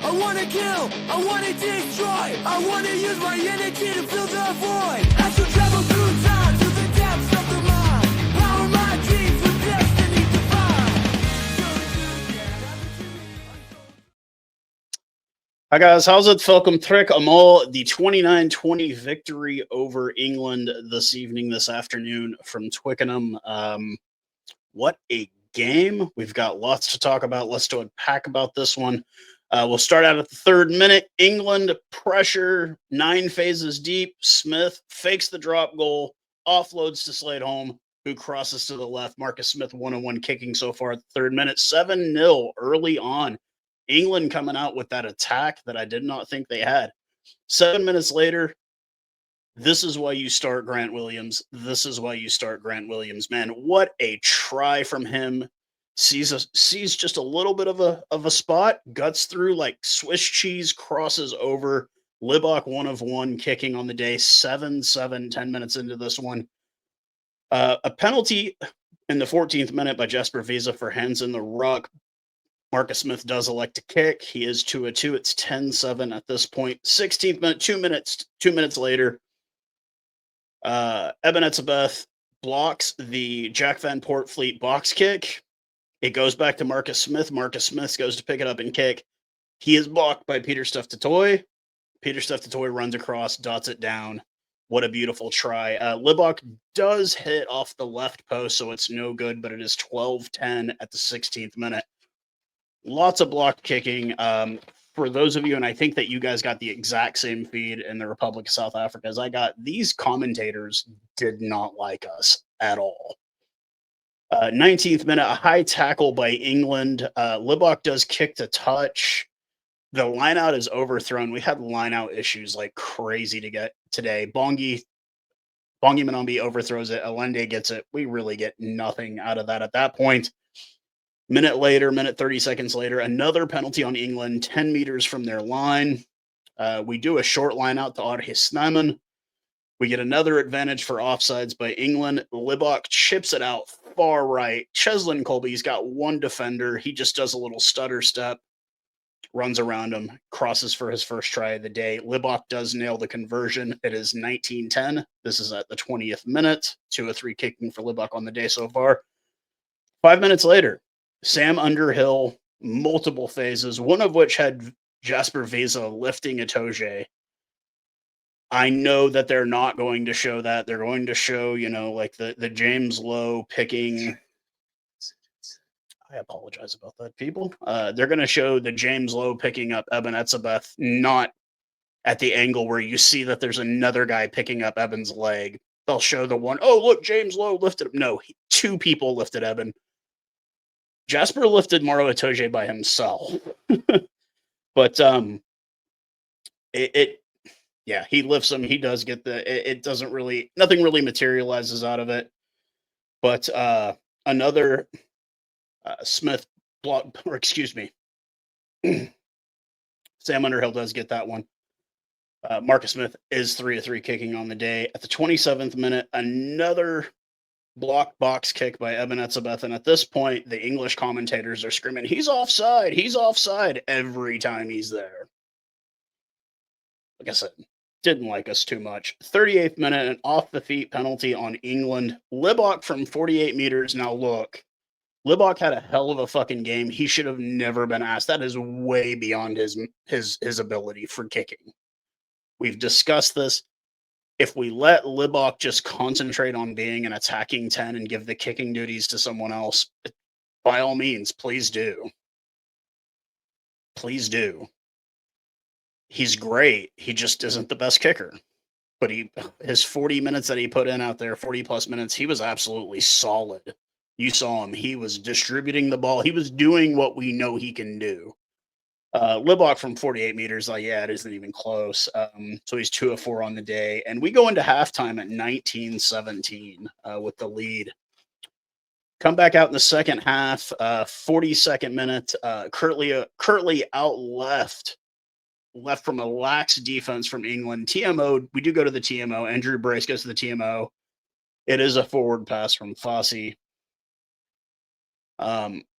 I wanna kill, I wanna destroy, I wanna use my energy to fill the void. I shall travel through time to the depths of the mind. Power my dreams with destiny divine. Hi guys, Howzit? Welcome terug allemaal. The 29-20 victory over England this afternoon from Twickenham. What a game. We've got lots to talk about. Let's to unpack about this one. We'll start out at the 3rd minute. England pressure, 9 phases deep. Smith fakes the drop goal, offloads to Sladeholm, who crosses to the left. Marcus Smith 1-on-1 kicking so far at the 3rd minute. 7-0 early on. England coming out with that attack that I did not think they had. 7 minutes later, this is why you start Grant Williams. This is why you start Grant Williams. Man, what a try from him. Sees just a little bit of a spot, guts through like Swiss cheese, crosses over. Libok 1 of 1 kicking on the day. 7-7, 10 minutes into this one. A penalty in the 14th minute by Jesper Visa for hands in the ruck. Marcus Smith does elect to kick. He is 2-2. It's 10-7 at this point. 16th minute, 2 minutes later, Eben Etzebeth blocks the Jack Van Poortvliet box kick. It goes back to Marcus Smith. Marcus Smith goes to pick it up and kick. He is blocked by Peter Stuff-Totoy. Peter Stuff-Totoy runs across, dots it down. What a beautiful try. Libok does hit off the left post, so it's no good, but it is 12-10 at the 16th minute. Lots of block kicking. For those of you, and I think that you guys got the exact same feed in the Republic of South Africa as I got, these commentators did not like us at all. 19th minute, a high tackle by England. Libok does kick to touch. The lineout is overthrown. We had lineout issues like crazy to get today. Bongi Manombi overthrows it. Allende gets it. We really get nothing out of that at that point. Minute 30 seconds later, another penalty on England, 10 meters from their line. We do a short line out to Arhe Snyman. We get another advantage for offsides by England. Libok chips it out far right. Cheslin Colby's got one defender. He just does a little stutter step, runs around him, crosses for his first try of the day. Libok does nail the conversion. It is 19-10. This is at the 20th minute. 2-3 kicking for Libok on the day so far. 5 minutes later, Sam Underhill, multiple phases, one of which had Jasper Visa lifting Itoje. I know that they're not going to show that. They're going to show, like the James Lowe picking. I apologize about that, people. They're going to show the James Lowe picking up Eben Etzebeth, not at the angle where you see that there's another guy picking up Eben's leg. They'll show the one, oh, look, James Lowe lifted him. No, 2 people lifted Eben. Jasper lifted Maro Itoje by himself. But yeah, he lifts him. He does get it doesn't really, nothing really materializes out of it. But another Smith block, or excuse me, Sam Underhill does get that one. Marcus Smith is 3-3 kicking on the day. At the 27th minute, another block box kick by Eben Etzebeth, and at this point, the English commentators are screaming, he's offside, every time he's there. Like I said, didn't like us too much. 38th minute, an off-the-feet penalty on England. Libok from 48 meters. Now look, Libok had a hell of a fucking game. He should have never been asked. That is way beyond his ability for kicking. We've discussed this. If we let Libok just concentrate on being an attacking 10 and give the kicking duties to someone else, by all means, please do. Please do. He's great. He just isn't the best kicker. But his 40 minutes that he put in out there, 40 plus minutes, he was absolutely solid. You saw him. He was distributing the ball. He was doing what we know he can do. Libok from 48 meters, yeah, it isn't even close. So he's 2 of 4 on the day. And we go into halftime at 19-17 with the lead. Come back out in the second half, 42nd minute. Curtly out left from a lax defense from England. TMO, we do go to the TMO. Andrew Brace goes to the TMO. It is a forward pass from Fossey.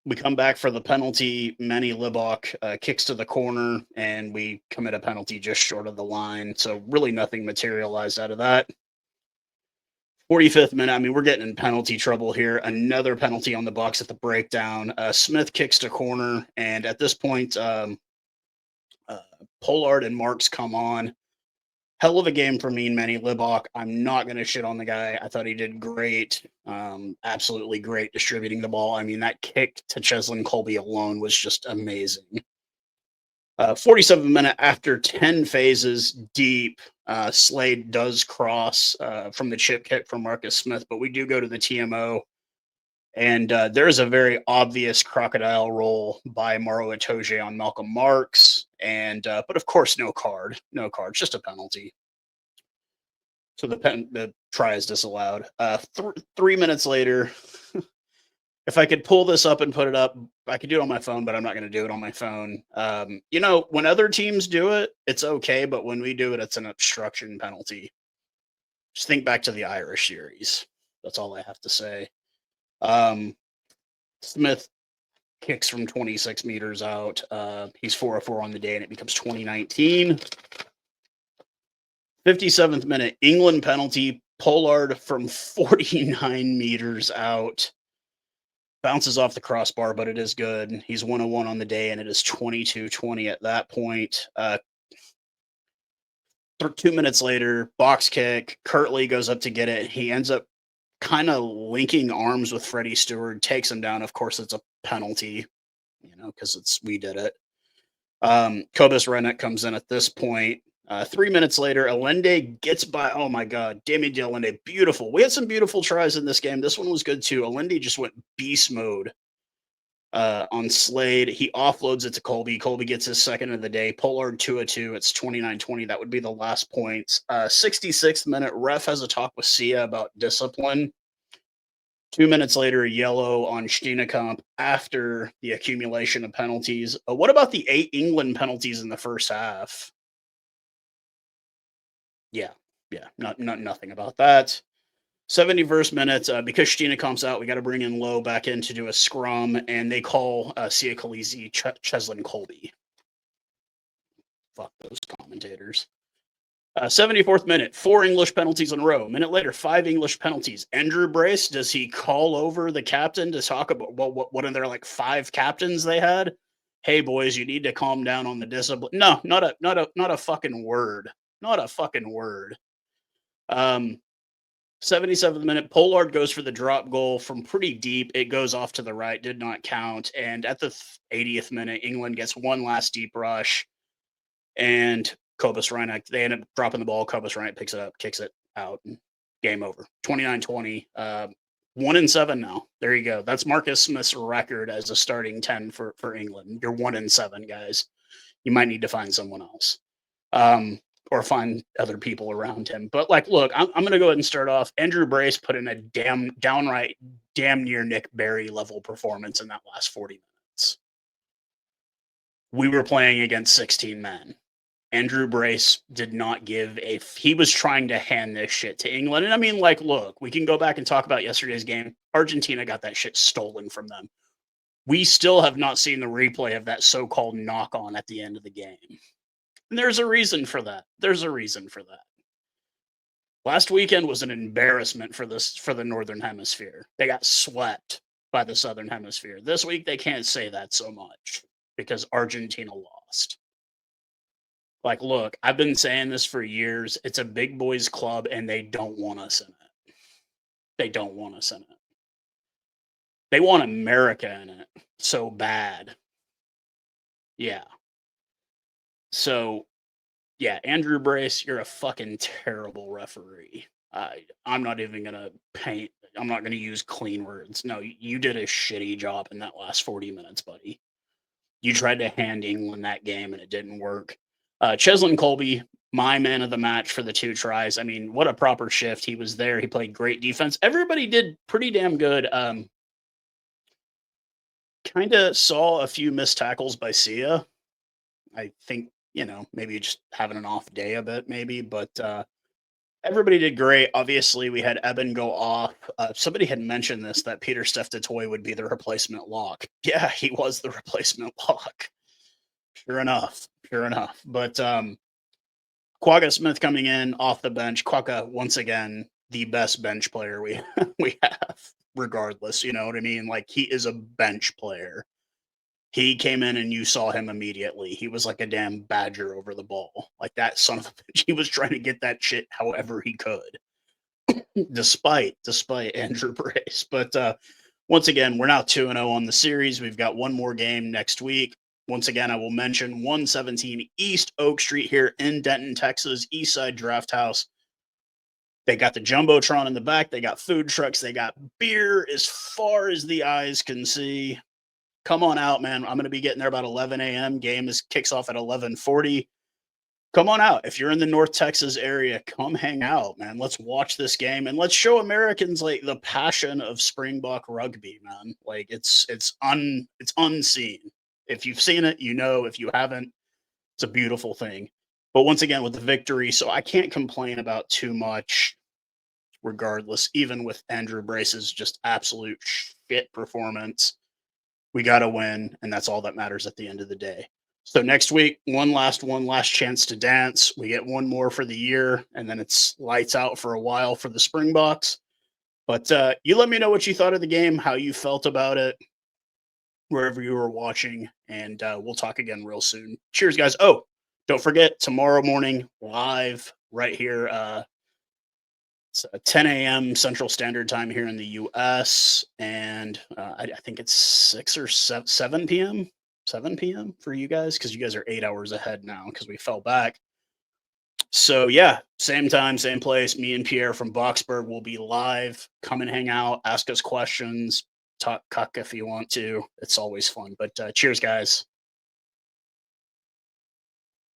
We come back for the penalty. Manny Libok kicks to the corner, and we commit a penalty just short of the line. So really nothing materialized out of that. 45th minute, I mean, we're getting in penalty trouble here. Another penalty on the Boks at the breakdown. Smith kicks to corner, and at this point, Pollard and Marks come on. Hell of a game for me and Manny Libok. I'm not going to shit on the guy. I thought he did great. Absolutely great distributing the ball. I mean, that kick to Cheslin Colby alone was just amazing. 47th minute, after 10 phases deep, Slade does cross from the chip kick from Marcus Smith, but we do go to the TMO. And there's a very obvious crocodile roll by Maro Itoje on Malcolm Marks. And but of course, no card, just a penalty. So the try is disallowed. 3 minutes later, if I could pull this up and put it up, I could do it on my phone, but I'm not going to do it on my phone. When other teams do it, it's okay, but when we do it, it's an obstruction penalty. Just think back to the Irish series. That's all I have to say. Smith kicks from 26 meters out. He's 4-4 on the day, and it becomes 2019. 57th minute, England penalty. Pollard from 49 meters out. Bounces off the crossbar, but it is good. He's 101 on the day, and it is 22-20 at that point. 2 minutes later, box kick. Kirtley goes up to get it. He ends up kind of linking arms with Freddie Stewart, takes him down. Of course, it's a penalty, because we did it. Kobus Renek comes in at this point. 3 minutes later, Allende gets by. Oh my God, Damien de Allende, beautiful. We had some beautiful tries in this game. This one was good too. Allende just went beast mode on Slade. He offloads it to Colby. Colby gets his second of the day. Pollard 2-2. It's 29-20. That would be the last points. 66th minute, ref has a talk with Sia about discipline. 2 minutes later, a yellow on Steenekamp after the accumulation of penalties. What about the 8 England penalties in the first half? Yeah, nothing about that. 71st minute, because Steenekamp's out, we got to bring in Lowe back in to do a scrum, and they call Sia Khaleesi Cheslin Colby. Fuck those commentators. 74th minute, 4 English penalties in a row. A minute later, 5 English penalties. Andrew Brace, does he call over the captain to talk about what are there, like 5 captains they had? Hey boys, you need to calm down on the discipline. No, not a fucking word. Not a fucking word. 77th minute, Pollard goes for the drop goal from pretty deep. It goes off to the right, did not count. And at the 80th minute, England gets one last deep rush. And Kobus Renek, they end up dropping the ball. Kobus Renek picks it up, kicks it out. Game over. 29-20. 1-7 now. There you go. That's Marcus Smith's record as a starting 10 for England. You're 1-7, guys. You might need to find someone else. Or find other people around him. But look, I'm going to go ahead and start off. Andrew Brace put in a downright damn near Nick Berry level performance in that last 40 minutes. We were playing against 16 men. Andrew Brace did not give he was trying to hand this shit to England. And I mean, look, we can go back and talk about yesterday's game. Argentina got that shit stolen from them. We still have not seen the replay of that so-called knock-on at the end of the game. And there's a reason for that. Last weekend was an embarrassment for the Northern Hemisphere. They got swept by the Southern Hemisphere. This week, they can't say that so much because Argentina lost. Look, I've been saying this for years. It's a big boys club, and they don't want us in it. They don't want us in it. They want America in it so bad. Yeah. So, yeah, Andrew Brace, you're a fucking terrible referee. I'm not even going to paint. I'm not going to use clean words. No, you did a shitty job in that last 40 minutes, buddy. You tried to hand England that game, and it didn't work. Cheslin Colby, my man of the match for the 2 tries. I mean, what a proper shift. He was there. He played great defense. Everybody did pretty damn good. Kind of saw a few missed tackles by Sia. I think, maybe just having an off day a bit, maybe. But Everybody did great. Obviously, we had Eben go off. Somebody had mentioned this that Peter Toy would be the replacement lock. Yeah, he was the replacement lock. Sure enough. Sure enough. But Quagga Smith coming in off the bench. Quagga, once again, the best bench player we we have, regardless. You know what I mean? Like, he is a bench player. He came in and you saw him immediately. He was like a damn badger over the ball. Like that son of a bitch. He was trying to get that shit however he could, despite Andrew Brace. But once again, we're now 2-0 on the series. We've got one more game next week. Once again, I will mention 117 East Oak Street here in Denton, Texas, Eastside Draft House. They got the Jumbotron in the back. They got food trucks. They got beer as far as the eyes can see. Come on out, man. I'm going to be getting there about 11 a.m. Game kicks off at 11:40. Come on out. If you're in the North Texas area, come hang out, man. Let's watch this game and let's show Americans like the passion of Springbok rugby, man. Like it's unseen. If you've seen it, you know. If you haven't, it's a beautiful thing. But once again, with the victory, so I can't complain about too much, regardless, even with Andrew Brace's just absolute shit performance. We got to win, and that's all that matters at the end of the day. So next week, one last chance to dance. We get one more for the year, and then it's lights out for a while for the Springboks. But you let me know what you thought of the game, how you felt about it, wherever you were watching, and we'll talk again real soon. Cheers, guys. Oh, don't forget, tomorrow morning, live right here, it's 10 a.m. Central Standard Time here in the U.S. And I think it's 6 or 7 p.m. 7 p.m. for you guys because you guys are 8 hours ahead now because we fell back. So yeah, same time, same place. Me and Pierre from Boksburg will be live. Come and hang out, ask us questions, talk cuck if you want to. It's always fun. But cheers, guys.